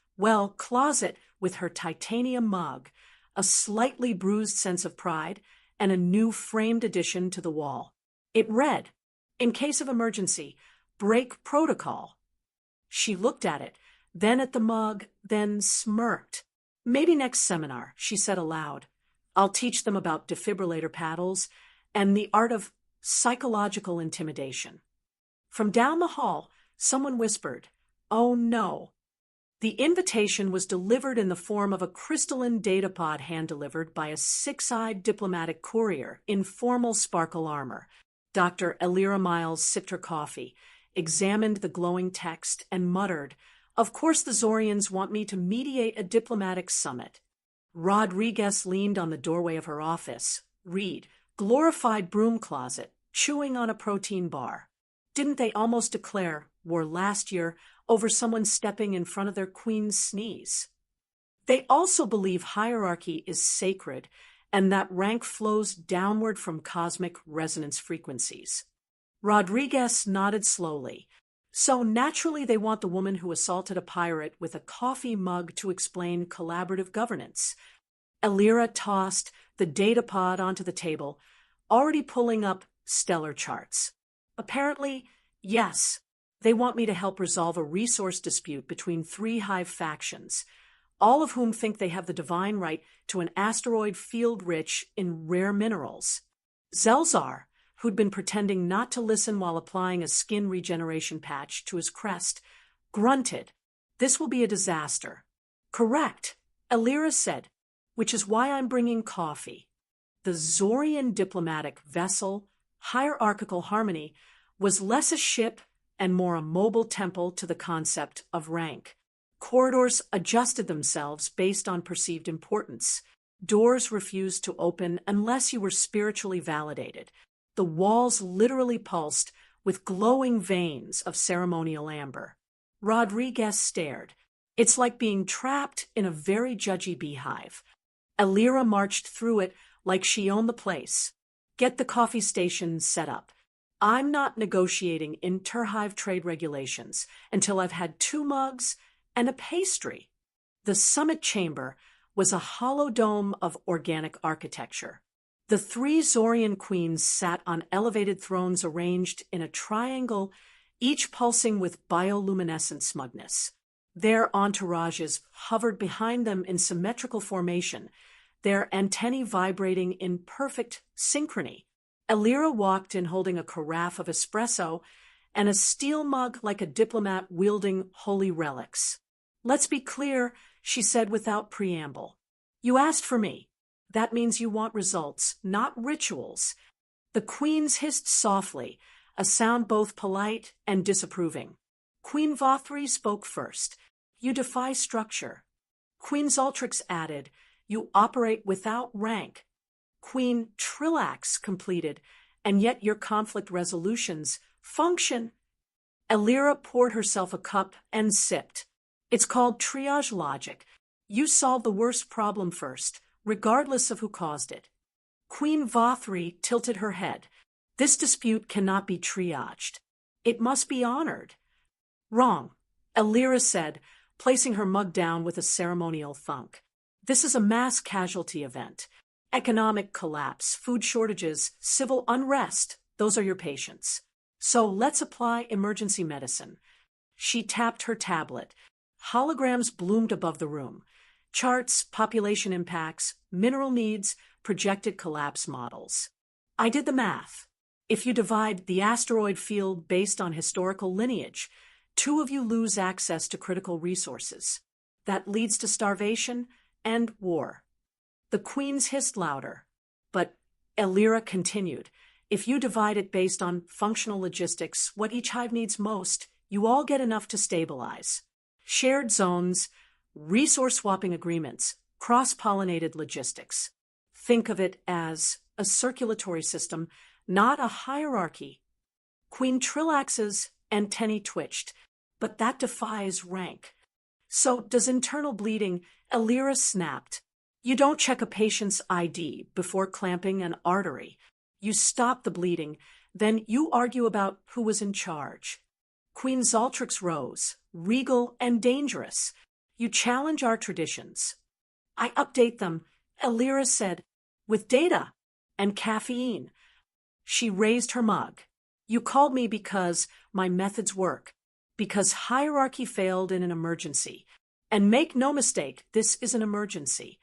closet with her titanium mug, a slightly bruised sense of pride, and a new framed addition to the wall. It read, in case of emergency, break protocol. She looked at it, then at the mug, then smirked. Maybe next seminar, she said aloud. I'll teach them about defibrillator paddles and the art of psychological intimidation. From down the hall, someone whispered, Oh no. The invitation was delivered in the form of a crystalline datapod hand-delivered by a 6-eyed diplomatic courier in formal sparkle armor. Dr. Elira Miles sipped her coffee, examined the glowing text, and muttered, Of course the Zorians want me to mediate a diplomatic summit. Rodriguez leaned on the doorway of her office. Read, glorified broom closet, chewing on a protein bar. Didn't they almost declare war last year over someone stepping in front of their queen's sneeze? They also believe hierarchy is sacred and that rank flows downward from cosmic resonance frequencies. Rodriguez nodded slowly. So naturally they want the woman who assaulted a pirate with a coffee mug to explain collaborative governance. Elira tossed the datapod onto the table, already pulling up stellar charts. Apparently, yes, they want me to help resolve a resource dispute between 3 hive factions, all of whom think they have the divine right to an asteroid field rich in rare minerals. Zelzar, who'd been pretending not to listen while applying a skin regeneration patch to his crest, grunted. This will be a disaster. Correct, Elira said, which is why I'm bringing coffee. The Zorian diplomatic vessel, hierarchical harmony, was less a ship and more a mobile temple to the concept of rank. Corridors adjusted themselves based on perceived importance. Doors refused to open unless you were spiritually validated. The walls literally pulsed with glowing veins of ceremonial amber. Rodriguez stared. It's like being trapped in a very judgy beehive. Elira marched through it like she owned the place. Get the coffee station set up. I'm not negotiating inter-hive trade regulations until I've had 2 mugs and a pastry. The summit chamber was a hollow dome of organic architecture. The 3 Zorian queens sat on elevated thrones arranged in a triangle, each pulsing with bioluminescent smugness. Their entourages hovered behind them in symmetrical formation, their antennae vibrating in perfect synchrony. Elira walked in holding a carafe of espresso and a steel mug like a diplomat wielding holy relics. Let's be clear, she said without preamble. You asked for me. That means you want results, not rituals. The queens hissed softly, a sound both polite and disapproving. Queen Vothri spoke first. You defy structure. Queen Zaltrix added, you operate without rank. Queen Trillax completed, and yet your conflict resolutions function. Elira poured herself a cup and sipped. It's called triage logic. You solve the worst problem first, regardless of who caused it. Queen Vothri tilted her head. This dispute cannot be triaged. It must be honored. Wrong, Elira said, placing her mug down with a ceremonial thunk. This is a mass casualty event. Economic collapse, food shortages, civil unrest, those are your patients. So let's apply emergency medicine. She tapped her tablet. Holograms bloomed above the room. Charts, population impacts, mineral needs, projected collapse models. I did the math. If you divide the asteroid field based on historical lineage, 2 of you lose access to critical resources. That leads to starvation and war. The queens hissed louder, but Elira continued. If you divide it based on functional logistics, what each hive needs most, you all get enough to stabilize. Shared zones, resource-swapping agreements, cross-pollinated logistics. Think of it as a circulatory system, not a hierarchy. Queen Trillax's antennae twitched, but that defies rank. So does internal bleeding, Elira snapped. You don't check a patient's ID before clamping an artery. You stop the bleeding, then you argue about who was in charge. Queen Zaltrix rose, regal and dangerous. You challenge our traditions. I update them, Elira said, with data and caffeine. She raised her mug. You called me because my methods work, because hierarchy failed in an emergency. And make no mistake, this is an emergency.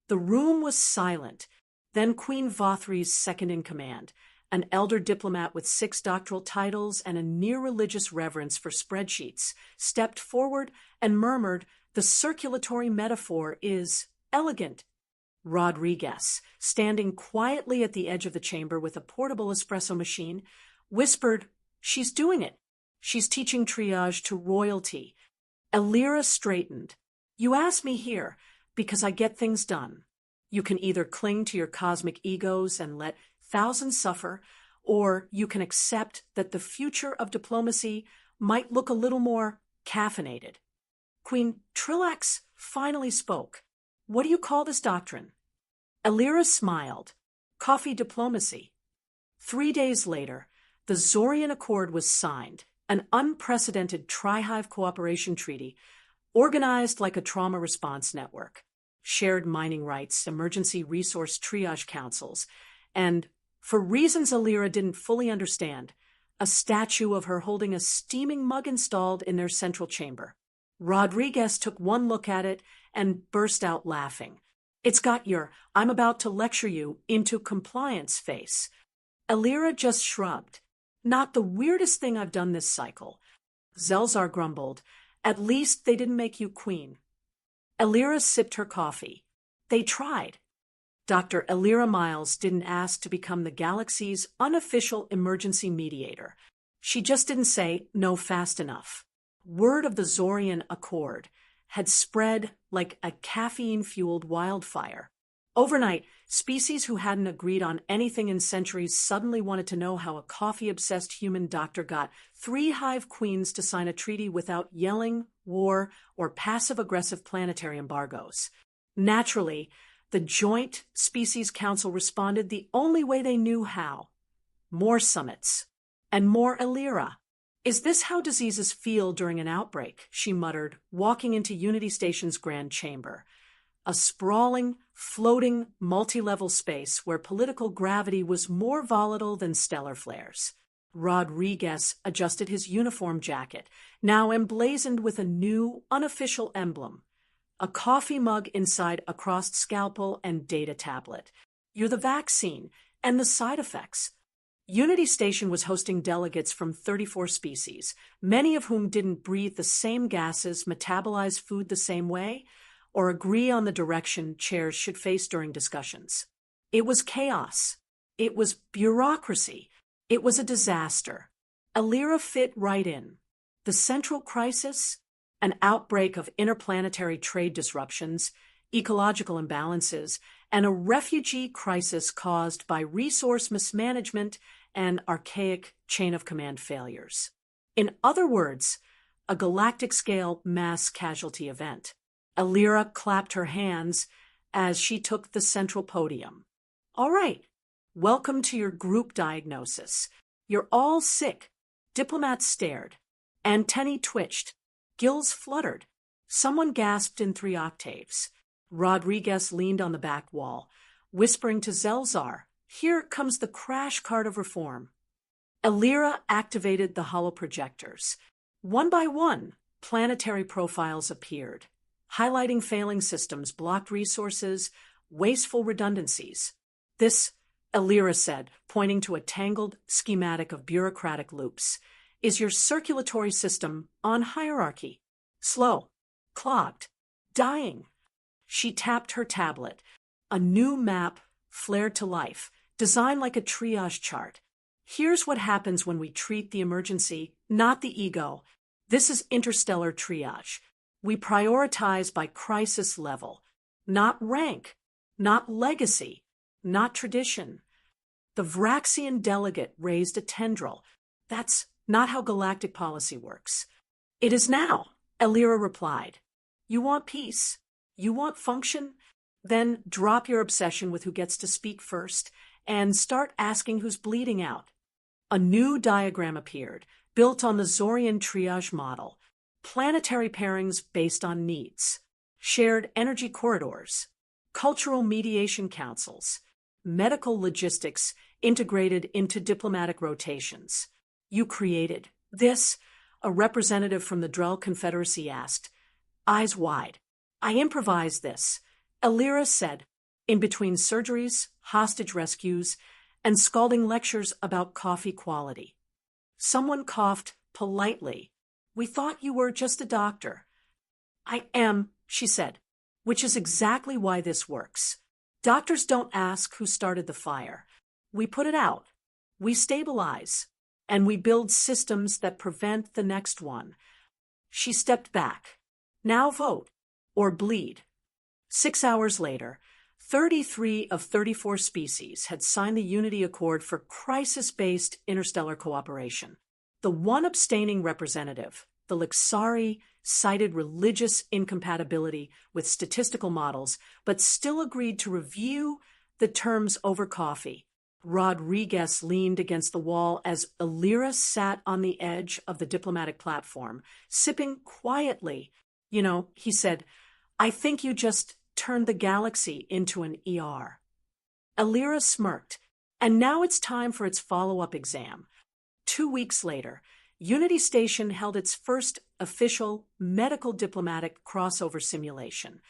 The room was silent. Then Queen Vothri's second-in-command, an elder diplomat with 6 doctoral titles and a near-religious reverence for spreadsheets, stepped forward and murmured, the circulatory metaphor is elegant. Rodriguez, standing quietly at the edge of the chamber with a portable espresso machine, whispered, she's doing it. She's teaching triage to royalty. Elira straightened. You asked me here because I get things done. You can either cling to your cosmic egos and let thousands suffer, or you can accept that the future of diplomacy might look a little more caffeinated. Queen Trillax finally spoke. What do you call this doctrine? Elira smiled. Coffee diplomacy. 3 days later, the Zorian Accord was signed, an unprecedented tri-hive cooperation treaty organized like a trauma response network, shared mining rights, emergency resource triage councils, and, for reasons Elira didn't fully understand, a statue of her holding a steaming mug installed in their central chamber. Rodriguez took one look at it and burst out laughing. It's got your "I'm about to lecture you into compliance" face. Elira just shrugged. Not the weirdest thing I've done this cycle. Zelzar grumbled. At least they didn't make you queen. Elira sipped her coffee. They tried. Dr. Elira Miles didn't ask to become the galaxy's unofficial emergency mediator. She just didn't say no fast enough. Word of the Zorian Accord had spread like a caffeine-fueled wildfire. Overnight, species who hadn't agreed on anything in centuries suddenly wanted to know how a coffee-obsessed human doctor got 3 hive queens to sign a treaty without yelling, war, or passive-aggressive planetary embargoes. Naturally, the Joint Species Council responded the only way they knew how. More summits. And more Elira. Is this how diseases feel during an outbreak? She muttered, walking into Unity Station's grand chamber. A sprawling, floating, multi-level space where political gravity was more volatile than stellar flares. Rodriguez adjusted his uniform jacket, now emblazoned with a new, unofficial emblem. A coffee mug inside a crossed scalpel and data tablet. You're the vaccine and the side effects. Unity Station was hosting delegates from 34 species, many of whom didn't breathe the same gases, metabolize food the same way, or agree on the direction chairs should face during discussions. It was chaos. It was bureaucracy. It was a disaster. Elira fit right in. The central crisis? An outbreak of interplanetary trade disruptions, ecological imbalances, and a refugee crisis caused by resource mismanagement and archaic chain-of-command failures. In other words, a galactic-scale mass casualty event. Elira clapped her hands as she took the central podium. All right, welcome to your group diagnosis. You're all sick. Diplomats stared. Antennae twitched. Gills fluttered. Someone gasped in 3 octaves. Rodriguez leaned on the back wall, whispering to Zelzar, "Here comes the crash cart of reform." Elira activated the holoprojectors. One by one, planetary profiles appeared, highlighting failing systems, blocked resources, wasteful redundancies. This, Elira said, pointing to a tangled schematic of bureaucratic loops, is your circulatory system on hierarchy. Slow, clogged, dying. She tapped her tablet. A new map flared to life, designed like a triage chart. Here's what happens when we treat the emergency, not the ego. This is interstellar triage. We prioritize by crisis level, not rank, not legacy, not tradition. The Vraxian delegate raised a tendril. That's not how galactic policy works. It is now, Elira replied. You want peace? You want function? Then drop your obsession with who gets to speak first and start asking who's bleeding out. A new diagram appeared, built on the Zorian triage model. Planetary pairings based on needs. Shared energy corridors. Cultural mediation councils. Medical logistics integrated into diplomatic rotations. You created this, a representative from the Drell Confederacy asked, eyes wide. I improvised this, Elira said, in between surgeries, hostage rescues, and scalding lectures about coffee quality. Someone coughed politely. We thought you were just a doctor. I am, she said, which is exactly why this works. Doctors don't ask who started the fire. We put it out. We stabilize. And we build systems that prevent the next one. She stepped back. Now vote. Or bleed. 6 hours later, 33 of 34 species had signed the Unity Accord for crisis-based interstellar cooperation. The one abstaining representative, the Lixari, cited religious incompatibility with statistical models, but still agreed to review the terms over coffee. Rodriguez leaned against the wall as Alira sat on the edge of the diplomatic platform, sipping quietly. He said, "I think you just turned the galaxy into an ER." Alira smirked, and now it's time for its follow-up exam. 2 weeks later, Unity Station held its first official medical diplomatic crossover simulation.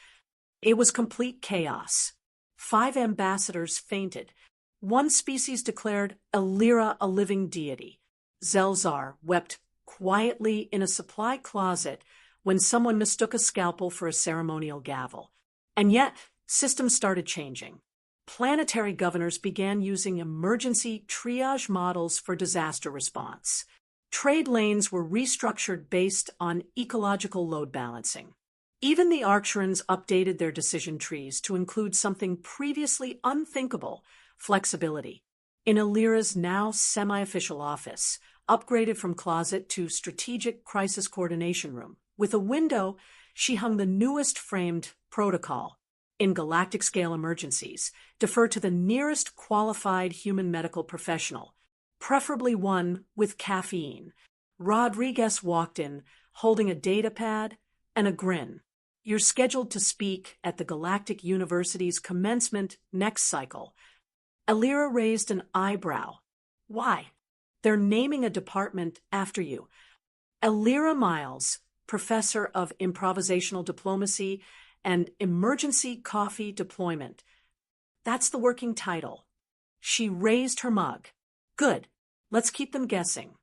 It was complete chaos. 5 ambassadors fainted. One species declared Alira a living deity. Zelzar wept quietly in a supply closet when someone mistook a scalpel for a ceremonial gavel. And yet, systems started changing. Planetary governors began using emergency triage models for disaster response. Trade lanes were restructured based on ecological load balancing. Even the Arcturans updated their decision trees to include something previously unthinkable: flexibility. In Alira's now semi-official office, upgraded from closet to strategic crisis coordination room, with a window, she hung the newest framed protocol. In galactic-scale emergencies, defer to the nearest qualified human medical professional, preferably one with caffeine. Rodriguez walked in, holding a data pad and a grin. "You're scheduled to speak at the Galactic University's commencement next cycle." Alira raised an eyebrow. "Why?" "They're naming a department after you." Alira Miles, professor of improvisational diplomacy and emergency coffee deployment. That's the working title. She raised her mug. "Good. Let's keep them guessing."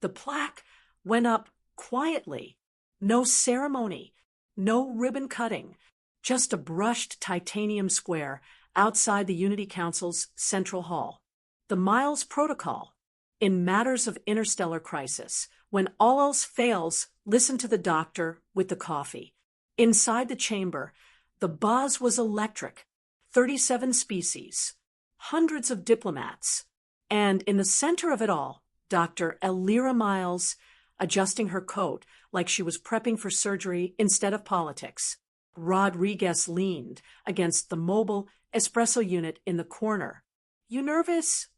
The plaque went up quietly. No ceremony, no ribbon cutting, just a brushed titanium square outside the Unity Council's central hall. The Miles Protocol. In matters of interstellar crisis, when all else fails, listen to the doctor with the coffee. Inside the chamber, the buzz was electric. 37 species, hundreds of diplomats, and in the center of it all, Dr. Alira Miles, adjusting her coat like she was prepping for surgery instead of politics. Rodriguez leaned against the mobile espresso unit in the corner. "You nervous?"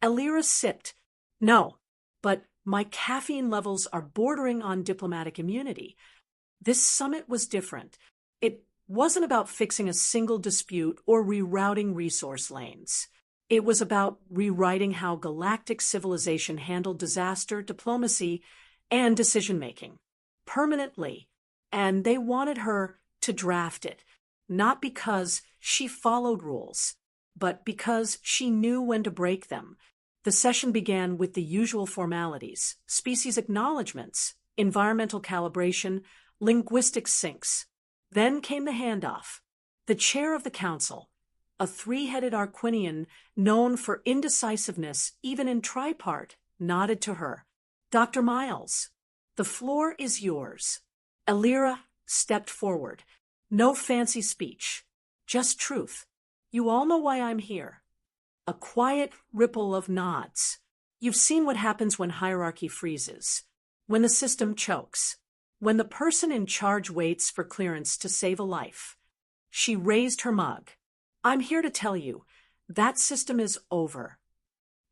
Alira sipped. "No, but my caffeine levels are bordering on diplomatic immunity." This summit was different. It wasn't about fixing a single dispute or rerouting resource lanes. It was about rewriting how galactic civilization handled disaster, diplomacy, and decision-making permanently. And they wanted her to draft it, not because she followed rules, but because she knew when to break them. The session began with the usual formalities: species acknowledgments, environmental calibration, linguistic syncs. Then came the handoff. The chair of the council, a 3-headed Arquinian known for indecisiveness even in tripart, nodded to her. "Dr. Miles, the floor is yours." Alira stepped forward. "No fancy speech, just truth. You all know why I'm here." A quiet ripple of nods. "You've seen what happens when hierarchy freezes, when the system chokes, when the person in charge waits for clearance to save a life." She raised her mug. "I'm here to tell you, that system is over."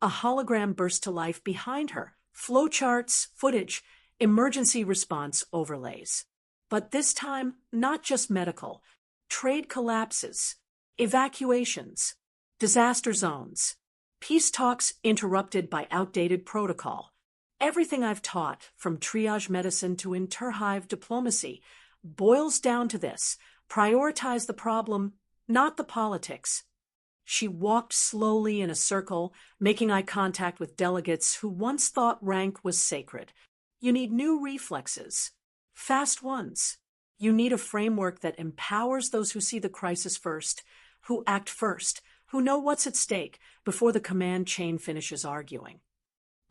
A hologram burst to life behind her. Flowcharts, footage, emergency response overlays. But this time, not just medical. Trade collapses, evacuations, disaster zones, peace talks interrupted by outdated protocol. Everything I've taught, from triage medicine to interhive diplomacy, boils down to this: prioritize the problem, not the politics. She walked slowly in a circle, making eye contact with delegates who once thought rank was sacred. You need new reflexes, fast ones. You need a framework that empowers those who see the crisis first, who act first, who know what's at stake before the command chain finishes arguing.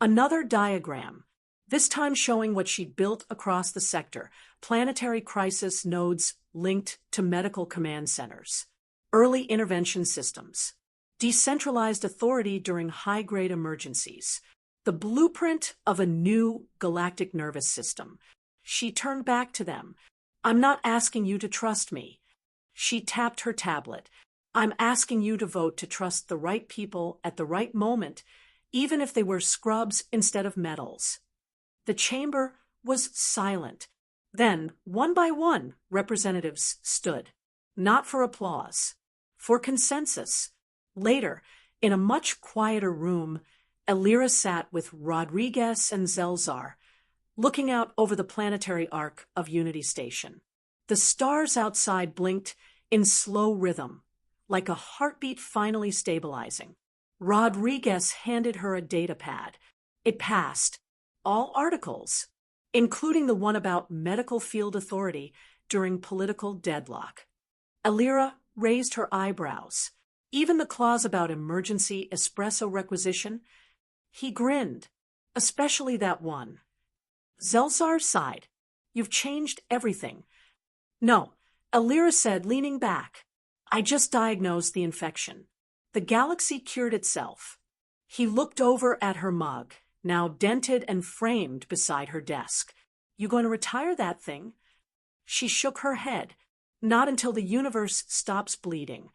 Another diagram. this time showing what she'd built across the sector: planetary crisis nodes linked to medical command centers, early intervention systems, decentralized authority during high-grade emergencies, the blueprint of a new galactic nervous system. She turned back to them. "I'm not asking you to trust me." She tapped her tablet. "I'm asking you to vote to trust the right people at the right moment, even if they were scrubs instead of metals." The chamber was silent. Then, one by one, representatives stood. Not for applause, for consensus. Later, in a much quieter room, Elira sat with Rodriguez and Zelzar, looking out over the planetary arc of Unity Station. The stars outside blinked in slow rhythm, like a heartbeat finally stabilizing. Rodriguez handed her a data pad. It passed all articles, including the one about medical field authority during political deadlock. Elira raised her eyebrows. Even the clause about emergency espresso requisition? He grinned, especially that one. Zelzar sighed. "You've changed everything." "No," Elira said, leaning back. "I just diagnosed the infection. The galaxy cured itself." He looked over at her mug, now dented and framed beside her desk. "You going to retire that thing?" She shook her head. "Not until the universe stops bleeding."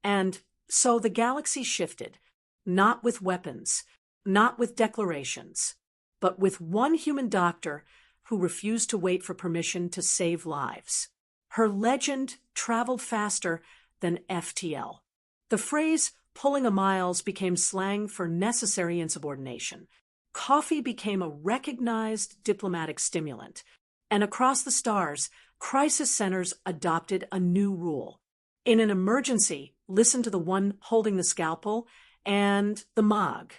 And so the galaxy shifted, not with weapons, not with declarations, but with one human doctor who refused to wait for permission to save lives. Her legend traveled faster than FTL. The phrase "pulling a miles" became slang for necessary insubordination. Coffee became a recognized diplomatic stimulant. And across the stars, crisis centers adopted a new rule. In an emergency, listen to the one holding the scalpel and the mug.